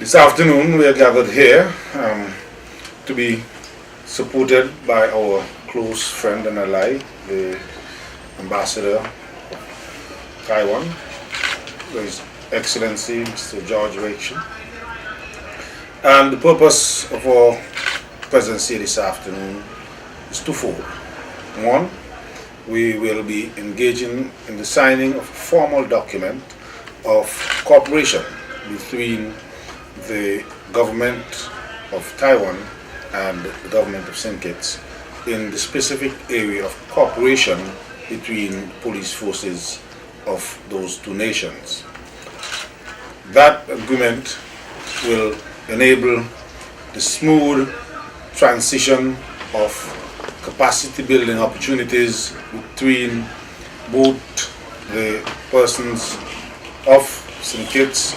This afternoon we are gathered here to be supported by our close friend and ally, the Ambassador of Taiwan, His Excellency Mr. George Rachel. And the purpose of our presence here this afternoon is twofold. One, we will be engaging in the signing of a formal document of cooperation between the government of Taiwan and the government of St. Kitts in the specific area of cooperation between police forces of those two nations. That agreement will enable the smooth transition of capacity building opportunities between both the persons of St. Kitts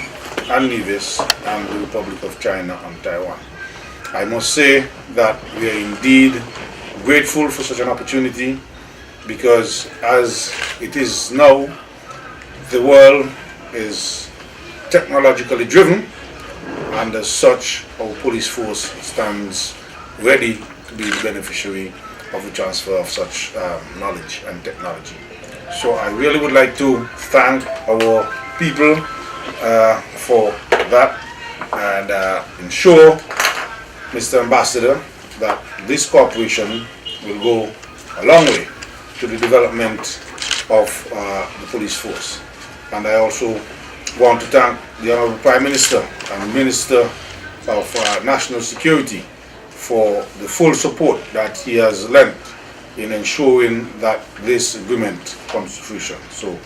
and Nevis and the Republic of China and Taiwan. I must say that we are indeed grateful for such an opportunity, because as it is now, the world is technologically driven, and as such our police force stands ready to be the beneficiary of the transfer of such knowledge and technology. So I really would like to thank our people for that, and ensure, Mr. Ambassador, that this cooperation will go a long way to the development of the police force. And I also want to thank the Honorable Prime Minister and the Minister of National Security for the full support that he has lent in ensuring that this agreement comes to fruition. So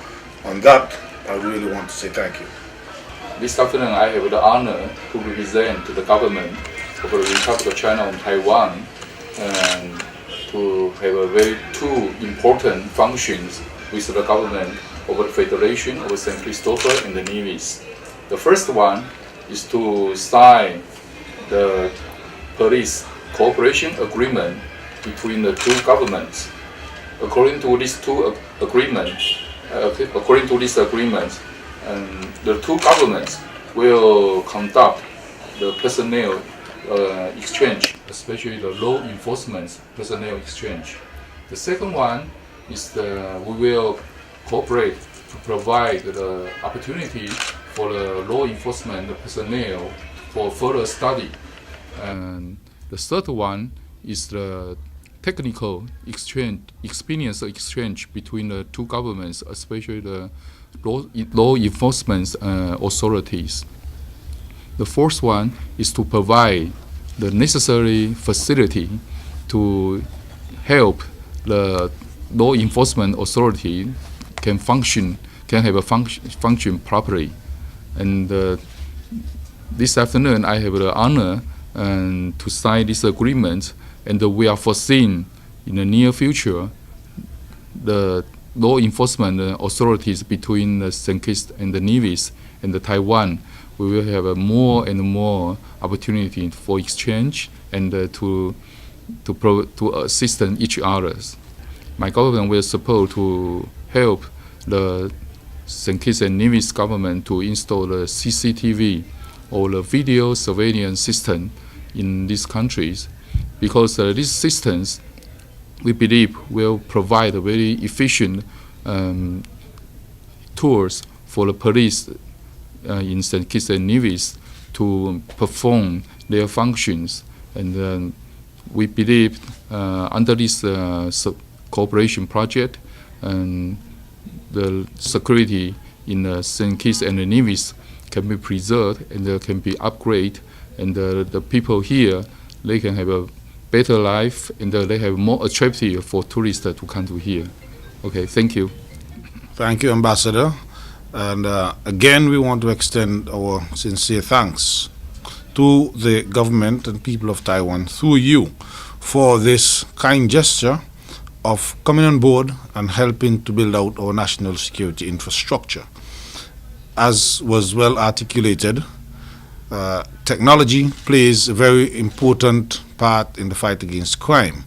on that, I really want to say thank you. This afternoon, I have the honor to represent the government of the Republic of China and Taiwan, and to have a very two important functions with the government of the Federation of St. Christopher and the Nevis. The first one is to sign the police cooperation agreement between the two governments. According to these two agreements, the two governments will conduct the personnel exchange, especially the law enforcement personnel exchange. The second one is we will cooperate to provide the opportunity for the law enforcement personnel for further study. And the third one is the technical exchange, experience exchange between the two governments, especially the law enforcement authorities. The fourth one is to provide the necessary facility to help the law enforcement authority can have a function properly. And this afternoon I have the honor to sign this agreement, and we are foreseeing in the near future the law enforcement authorities between the St. Kitts and the Nevis and the Taiwan. We will have more and more opportunity for exchange and to assist each other. My government will support to help the St. Kitts and Nevis government to install the CCTV or the video surveillance system in these countries, because these systems, we believe, will provide a very efficient tools for the police in St. Kitts and Nevis to perform their functions. And we believe under this cooperation project, the security in St. Kitts and Nevis can be preserved and can be upgraded, and the people here, they can have a better life, and they have more attractive for tourists to come to here. Okay, thank you. Thank you, Ambassador. And again, we want to extend our sincere thanks to the government and people of Taiwan through you for this kind gesture of coming on board and helping to build out our national security infrastructure. As was well articulated, technology plays a very important part in the fight against crime,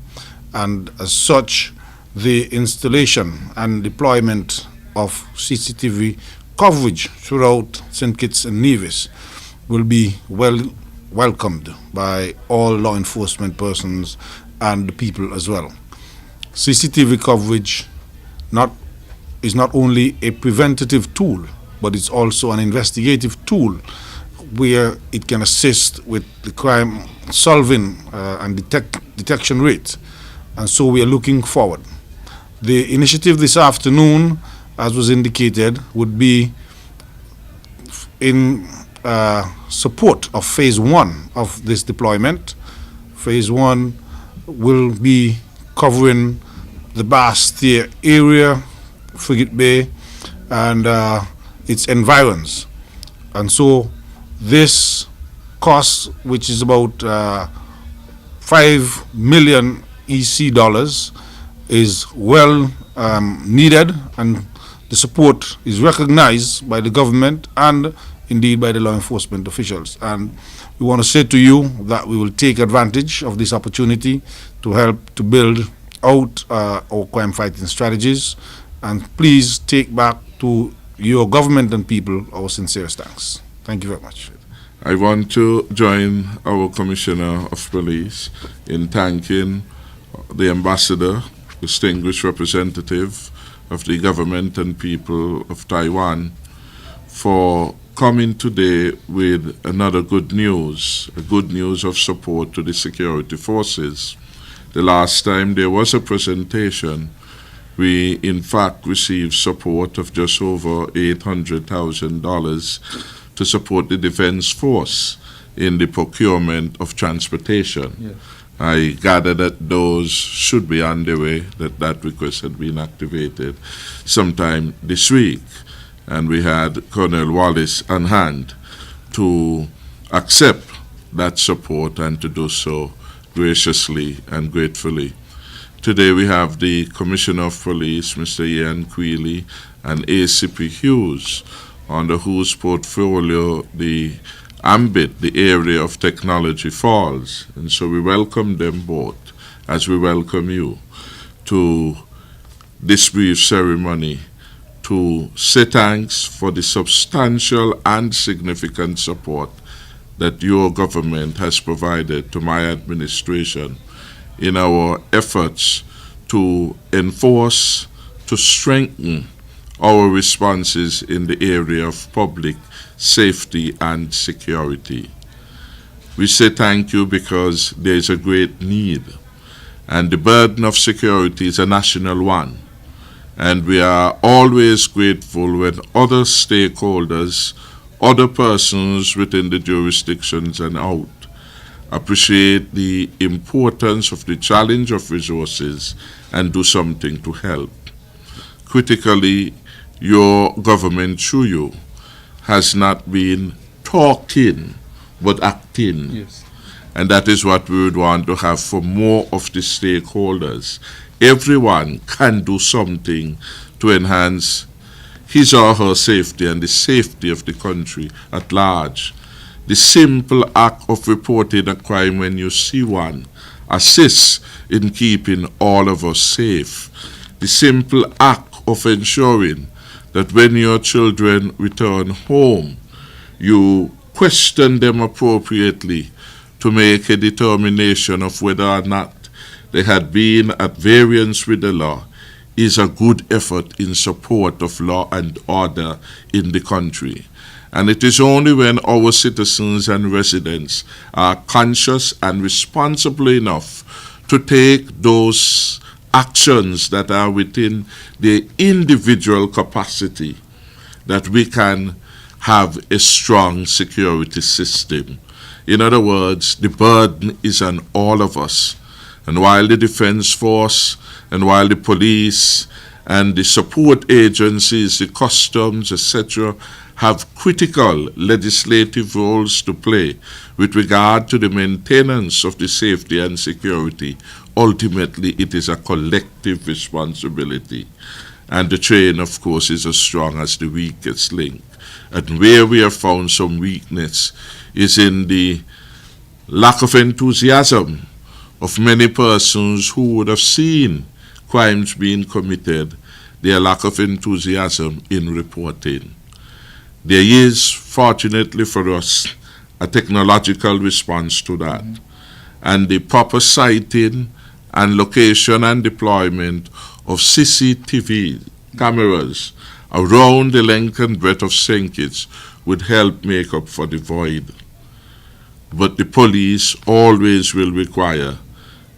and as such, the installation and deployment of CCTV coverage throughout St. Kitts and Nevis will be welcomed by all law enforcement persons and the people as well. CCTV coverage is not only a preventative tool, but it's also an investigative tool where it can assist with the crime solving and detection rate. And so we are looking forward. The initiative this afternoon, as was indicated, would be in support of phase 1 of this deployment. Phase 1 will be covering the Bastille area, Frigate Bay, and its environs. And so this cost, which is about 5 million EC dollars, is well needed, and the support is recognized by the government and indeed by the law enforcement officials. And we want to say to you that we will take advantage of this opportunity to help to build out our crime fighting strategies, and please take back to your government and people our sincerest thanks. Thank you very much. I want to join our Commissioner of Police in thanking the Ambassador, distinguished representative of the government and people of Taiwan, for coming today with another good news, a good news of support to the security forces. The last time there was a presentation, we in fact received support of just over $800,000 to support the Defense Force in the procurement of transportation. Yes. I gather that those should be underway, that request had been activated sometime this week. And we had Colonel Wallace on hand to accept that support and to do so graciously and gratefully. Today we have the Commissioner of Police, Mr. Ian Quealy, and ACP Hughes, under whose portfolio the ambit, the area of technology falls. And so we welcome them both, as we welcome you, to this brief ceremony to say thanks for the substantial and significant support that your government has provided to my administration in our efforts to enforce, to strengthen our responses in the area of public safety and security. We say thank you because there is a great need, and the burden of security is a national one. And we are always grateful when other stakeholders, other persons within the jurisdictions and out, appreciate the importance of the challenge of resources and do something to help. Critically, your government, through you, has not been talking, but acting. Yes. And that is what we would want to have for more of the stakeholders. Everyone can do something to enhance his or her safety and the safety of the country at large. The simple act of reporting a crime when you see one assists in keeping all of us safe. The simple act of ensuring that when your children return home, you question them appropriately to make a determination of whether or not they had been at variance with the law, is a good effort in support of law and order in the country. And it is only when our citizens and residents are conscious and responsible enough to take those actions that are within their individual capacity that we can have a strong security system. In other words, the burden is on all of us. And while the Defense Force and while the police and the support agencies, the customs, etc., have critical legislative roles to play with regard to the maintenance of the safety and security, ultimately it is a collective responsibility. And the chain, of course, is as strong as the weakest link. And where we have found some weakness is in the lack of enthusiasm of many persons who would have seen crimes being committed, their lack of enthusiasm in reporting. There is, fortunately for us, a technological response to that, and the proper siting and location and deployment of CCTV cameras around the length and breadth of St. Kitts would help make up for the void. But the police always will require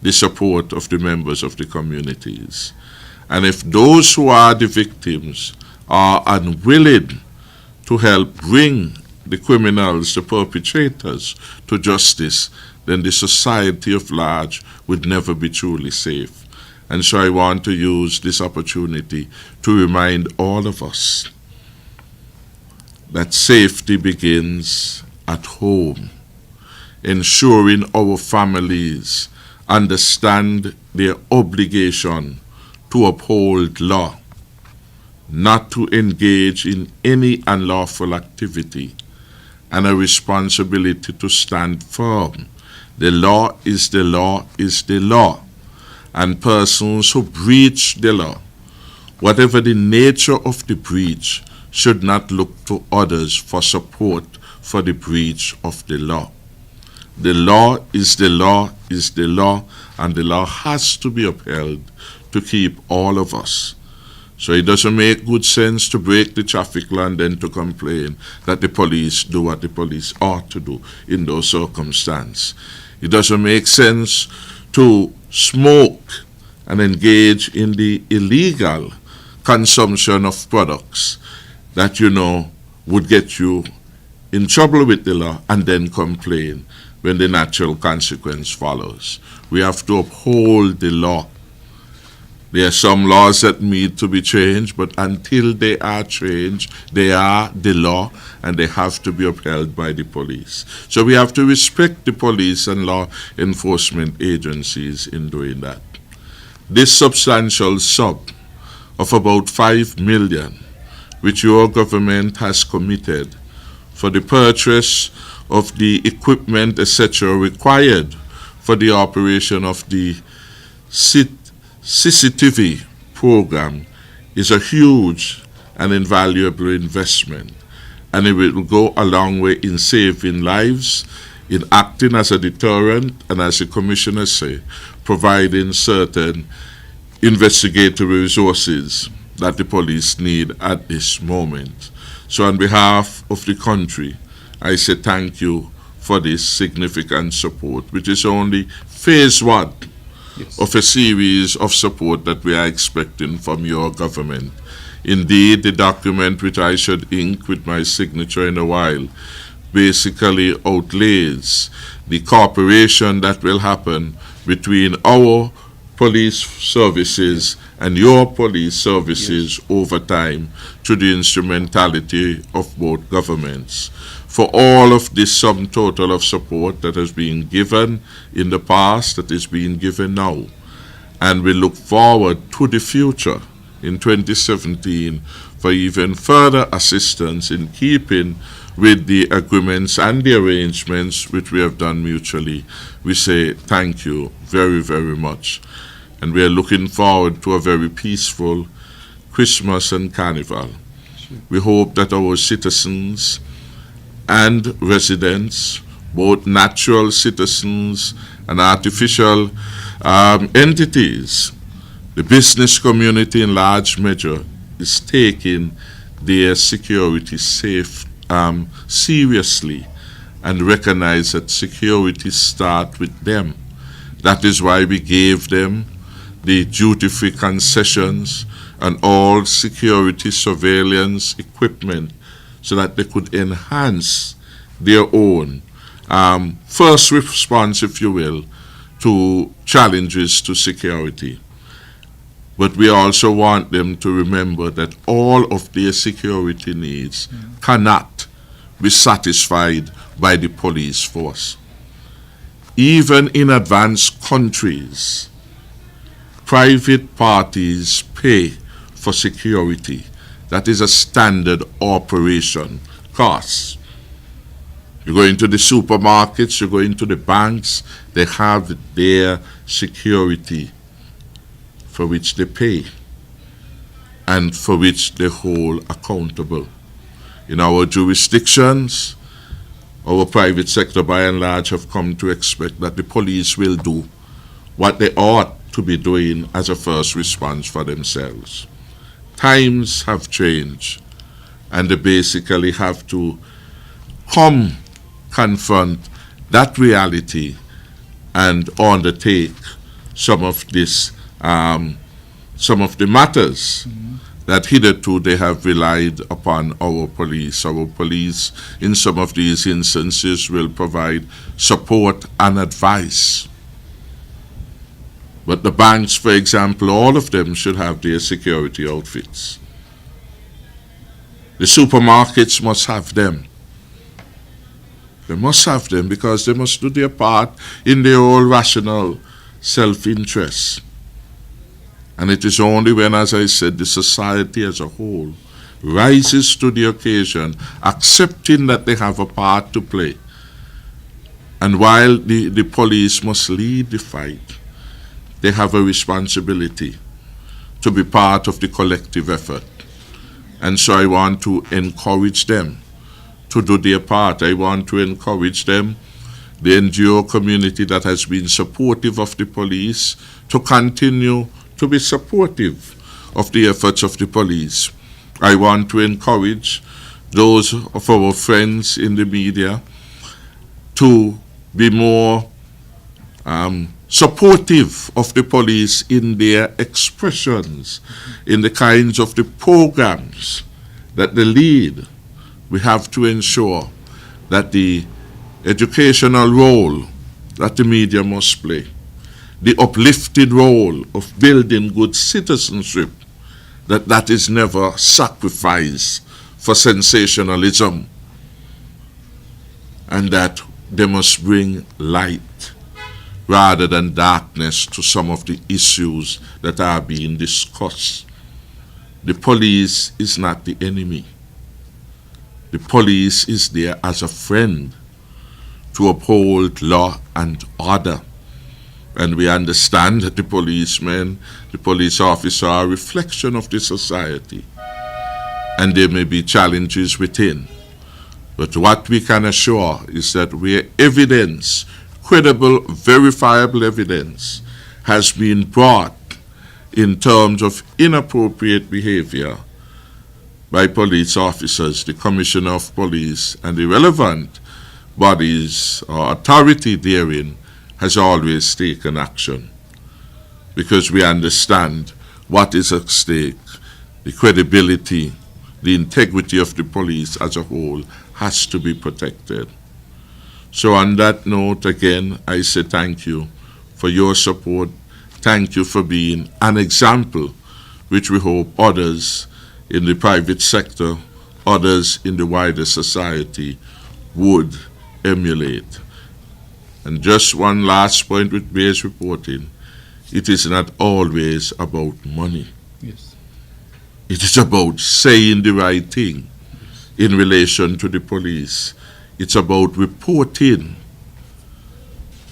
the support of the members of the communities. And if those who are the victims are unwilling to help bring the criminals, the perpetrators, to justice, then the society at large would never be truly safe. And so I want to use this opportunity to remind all of us that safety begins at home, ensuring our families understand their obligation to uphold law, not to engage in any unlawful activity, and a responsibility to stand firm. The law is the law is the law, and persons who breach the law, whatever the nature of the breach, should not look to others for support for the breach of the law. The law is the law is the law, and the law has to be upheld to keep all of us. So it doesn't make good sense to break the traffic law and then to complain that the police do what the police ought to do in those circumstances. It doesn't make sense to smoke and engage in the illegal consumption of products that would get you in trouble with the law and then complain when the natural consequence follows. We have to uphold the law. There are some laws that need to be changed, but until they are changed, they are the law and they have to be upheld by the police. So we have to respect the police and law enforcement agencies in doing that. This substantial sum of about 5 million, which your government has committed for the purchase of the equipment, etc., required for the operation of the CCTV program, is a huge and invaluable investment, and it will go a long way in saving lives, in acting as a deterrent, and as the commissioners say, providing certain investigatory resources that the police need at this moment. So on behalf of the country, I say thank you for this significant support, which is only phase one of a series of support that we are expecting from your government. Indeed, the document which I should ink with my signature in a while basically outlays the cooperation that will happen between our police services and your police services over time through the instrumentality of both governments. For all of this sum total of support that has been given in the past, that is being given now, and we look forward to the future in 2017 for even further assistance in keeping with the agreements and the arrangements which we have done mutually. We say thank you very, very much. And we are looking forward to a very peaceful Christmas and Carnival. We hope that our citizens and residents, both natural citizens and artificial entities, the business community in large measure is taking their security seriously and recognize that security starts with them. That is why we gave them the duty-free concessions and all security surveillance equipment so that they could enhance their own first response, if you will, to challenges to security. But we also want them to remember that all of their security needs cannot be satisfied by the police force. Even in advanced countries, private parties pay for security. That is a standard operation cost. You go into the supermarkets, you go into the banks, they have their security for which they pay and for which they hold accountable. In our jurisdictions, our private sector by and large have come to expect that the police will do what they ought to be doing as a first response for themselves. Times have changed, and they basically have to confront that reality and undertake some of this, some of the matters that hitherto they have relied upon our police. Our police, in some of these instances, will provide support and advice. But the banks, for example, all of them should have their security outfits. The supermarkets must have them. They must have them because they must do their part in their own rational self-interest. And it is only when, as I said, the society as a whole rises to the occasion, accepting that they have a part to play. And while the police must lead the fight, they have a responsibility to be part of the collective effort. And so I want to encourage them to do their part. I want to encourage them, the NGO community that has been supportive of the police, to continue to be supportive of the efforts of the police. I want to encourage those of our friends in the media to be more supportive of the police in their expressions, in the kinds of the programs that they lead. We have to ensure that the educational role that the media must play, the uplifted role of building good citizenship, that is never sacrificed for sensationalism, and that they must bring light rather than darkness to some of the issues that are being discussed. The police is not the enemy. The police is there as a friend to uphold law and order. And we understand that the policemen, the police officer, are a reflection of the society. And there may be challenges within. But what we can assure is that where evidence, credible, verifiable evidence, has been brought in terms of inappropriate behavior by police officers, the Commissioner of Police, and the relevant bodies or authority therein has always taken action, because we understand what is at stake. The credibility, the integrity of the police as a whole has to be protected. So on that note, again, I say thank you for your support. Thank you for being an example which we hope others in the private sector, others in the wider society would emulate. And just one last point with base reporting. It is not always about money. Yes. It is about saying the right thing in relation to the police. It's about reporting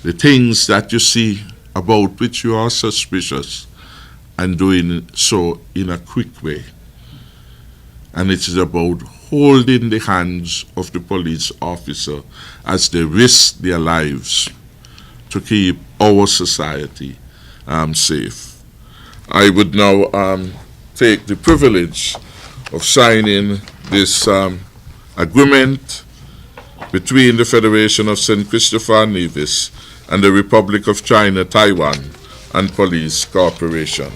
the things that you see about which you are suspicious and doing so in a quick way. And it is about holding the hands of the police officer as they risk their lives to keep our society safe. I would now take the privilege of signing this agreement between the Federation of St. Christopher and Nevis and the Republic of China, Taiwan, and Police Cooperation.